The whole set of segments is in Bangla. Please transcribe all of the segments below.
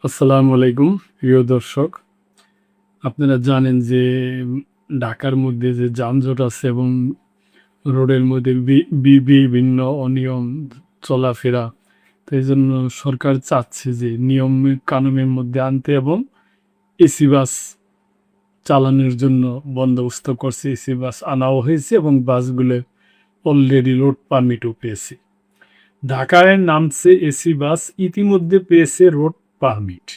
আসসালামু আলাইকুম প্রিয় দর্শক। আপনারা জানেন যে ঢাকার মধ্যে যে যানজট আছে এবং রোডের মধ্যে বিভিন্ন অনিয়ম চলাফেরা। তো এইজন্য সরকার চাচ্ছে যে নিয়ম কানুনের মধ্যে আনতে এবং এসি বাস চালানোর জন্য বন্দোবস্ত করছে। এসি বাস আনাও হয়েছে এবং বাসগুলো অলরেডি রোড পারমিটও পেয়েছে। ঢাকায় নামছে এসি বাস, ইতিমধ্যে পেয়েছে রোড পারমিট।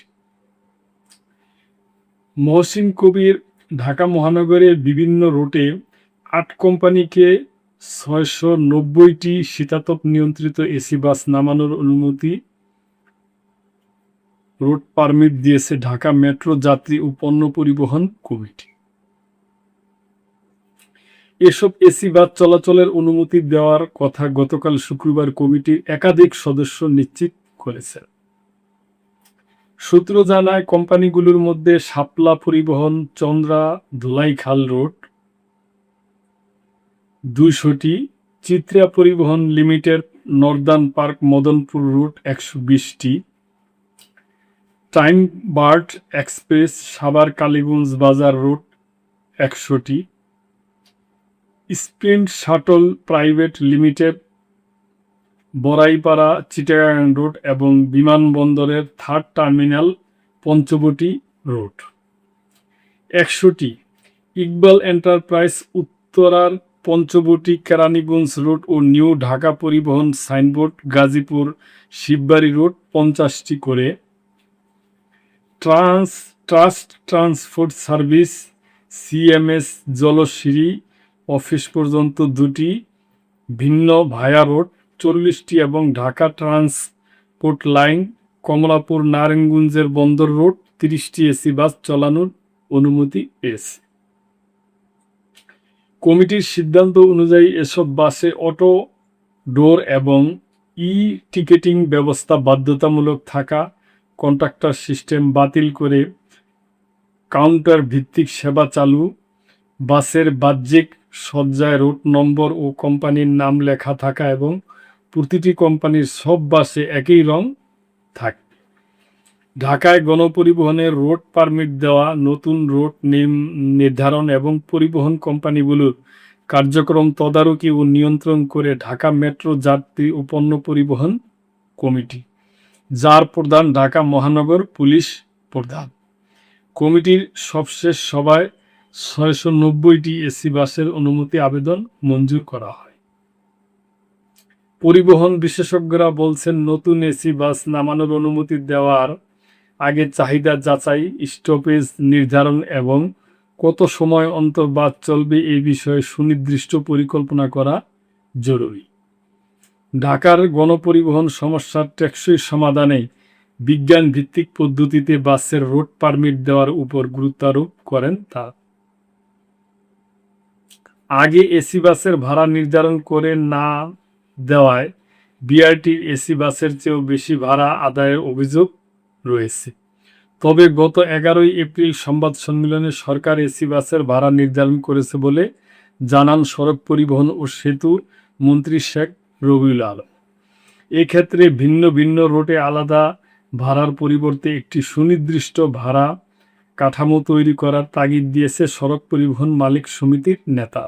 মহসিন কবির ঢাকা মহানগরের বিভিন্ন রুটে ৮ কোম্পানিকে ৬৯০টি শীতাতপ নিয়ন্ত্রিত এসি বাস নামানোর অনুমতি রুট পারমিট দিয়েছে ঢাকা মেট্রো যাত্রী ও পণ্য পরিবহন কমিটি। এসব এসি বাস চলাচলের অনুমতি দেওয়ার কথা গতকাল শুক্রবার কমিটির একাধিক সদস্য নিশ্চিত করেছেন। সূত্র জানায়, কোম্পানিগুলোর মধ্যে শাপলা পরিবহন চন্দ্রা ধুলাইখাল রুট ২০০টি, Chitra Paribahan Limited Northern Park Madanpur route ১২০টি, Time Bird Express Savar Kaliganj Bazar route ১০০টি, Sprint Shuttle Private Limited Baraipara Chittagong route এবং বিমানবন্দরের থার্ড টার্মিনাল পঞ্চবটি রুট ১০০টি, ইকবাল এন্টারপ্রাইজ উত্তরার পঞ্চবটি কেরানীগঞ্জ রুট ও New Dhaka Paribahan Signboard Gazipur Shibbari route ৫০টি করে, Trust Transport Service CMS Jolshiri office পর্যন্ত ২টি ভিন্ন ভায়া রুট ৪০টি এবং ঢাকা ট্রান্সপোর্ট লাইন কমলাপুর নারায়ণগঞ্জের বন্দর রুট ৩০টি এসি বাস চালানোর অনুমতি পেয়েছে। কমিটির সিদ্ধান্ত অনুযায়ী এসব বাসে অটো ডোর এবং টিকেটিং ব্যবস্থা বাধ্যতামূলক থাকা, কন্ট্রাক্টর সিস্টেম বাতিল করে কাউন্টার ভিত্তিক সেবা চালু, বাসের বাহ্যিক সজ্জায় রুট নম্বর ও কোম্পানির নাম লেখা থাকা এবং প্রতিটি কোম্পানির সব বাসে একই রং থাকে। ঢাকায় গণপরিবহনের রুট পারমিট দেওয়া, নতুন রুট নির্ধারণ এবং পরিবহন কোম্পানিগুলোর কার্যক্রম তদারকি ও নিয়ন্ত্রণ করে ঢাকা মেট্রো যাত্রী ও পণ্য পরিবহন কমিটি, যার প্রধান ঢাকা মহানগর পুলিশ প্রধান। কমিটির সবশেষ সভায় ৬৯০টি এসি বাসের অনুমতি আবেদন মঞ্জুর করা হয়। পরিবহন বিশেষজ্ঞরা বলছেন, নতুন এসি বাস নামানোর অনুমতি দেওয়ার আগে চাহিদা যাচাই, স্টপেজ নির্ধারণ এবং কত সময় অন্তর বাস চলবে এই বিষয়ে সুনির্দিষ্ট পরিকল্পনা করা জরুরি। ঢাকার গণপরিবহন সমস্যার টেকসই সমাধানে বিজ্ঞান ভিত্তিক পদ্ধতিতে বাসের রুট পারমিট দেওয়ার উপর গুরুত্ব আরোপ করেন তারা। আগে এসি বাসের ভাড়া নির্ধারণ করে না দেওয়ায় বিআরটির এসি বাসের চেয়েও বেশি ভাড়া আদায়ের অভিযোগ রয়েছে। তবে গত ১১ এপ্রিল সংবাদ সম্মেলনে সরকার এসি বাসের ভাড়া নির্ধারণ করেছে বলে জানান সড়ক পরিবহন ও সেতু মন্ত্রী শেখ রবিউল আলম। এক্ষেত্রে ভিন্ন ভিন্ন রুটে আলাদা ভাড়ার পরিবর্তে একটি সুনির্দিষ্ট ভাড়া কাঠামো তৈরি করার তাগিদ দিয়েছে সড়ক পরিবহন মালিক সমিতির নেতা।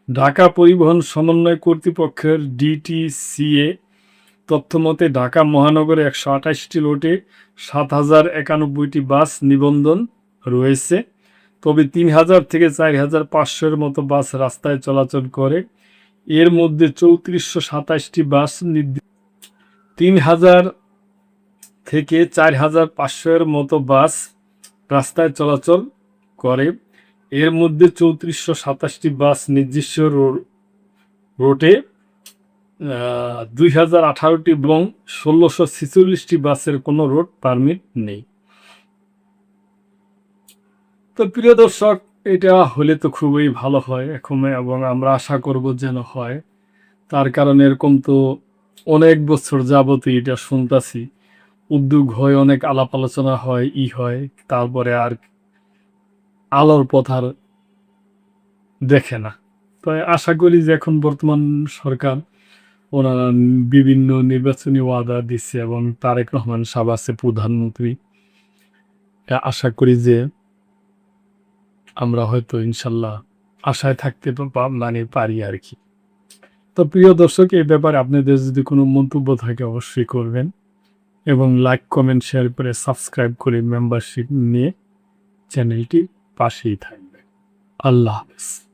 ঢাকা পরিবহন সমন্বয় কর্তৃপক্ষের ডিটিসিএ তথ্যমতে ঢাকা মহানগরে ১২৮টি রুটে ৭,০৯১টি বাস নিবন্ধন রয়েছে। তবে ৩,০০০ থেকে ৪,৫০০-এর মতো বাস রাস্তায় চলাচল করে। এর মধ্যে ৩,৪২৭টি বাস ৩,০০০ থেকে ৪,৫০০-এর মতো বাস রাস্তায় চলাচল করে। এর মধ্যে ৩,৪২৭টি বাস নিজস্ব রুটে, ২,০১৮টি এবং ১৬৪৬টি বাসের কোনো রুট পারমিট নেই। তো প্রিয় দর্শক, এটা হলে তো খুবই ভালো হয় এখন, এবং আমরা আশা করব যেন হয়। তার কারণ এরকম তো অনেক বছর যাবতই এটা শুনতাছি, উদ্যোগ হয়, অনেক আলাপ আলোচনা হয়, হয়, তারপরে আর আলোর পথার দেখে না। তাই আশা করি যে এখন বর্তমান সরকার ওনারা বিভিন্ন নির্বাচনী ওয়াদা দিচ্ছে এবং তারেক রহমান সাহেব আছে প্রধানমন্ত্রী, আশা করি যে আমরা হয়তো ইনশাল্লাহ আশায় থাকতে মানে পারি আর কি। তো প্রিয় দর্শক, এই ব্যাপারে আপনাদের যদি কোনো মন্তব্য থাকে অবশ্যই করবেন এবং লাইক কমেন্ট শেয়ার করে সাবস্ক্রাইব করে মেম্বারশিপ নিয়ে চ্যানেলটি পাশেই থাকবে। আল্লাহ হাফেজ।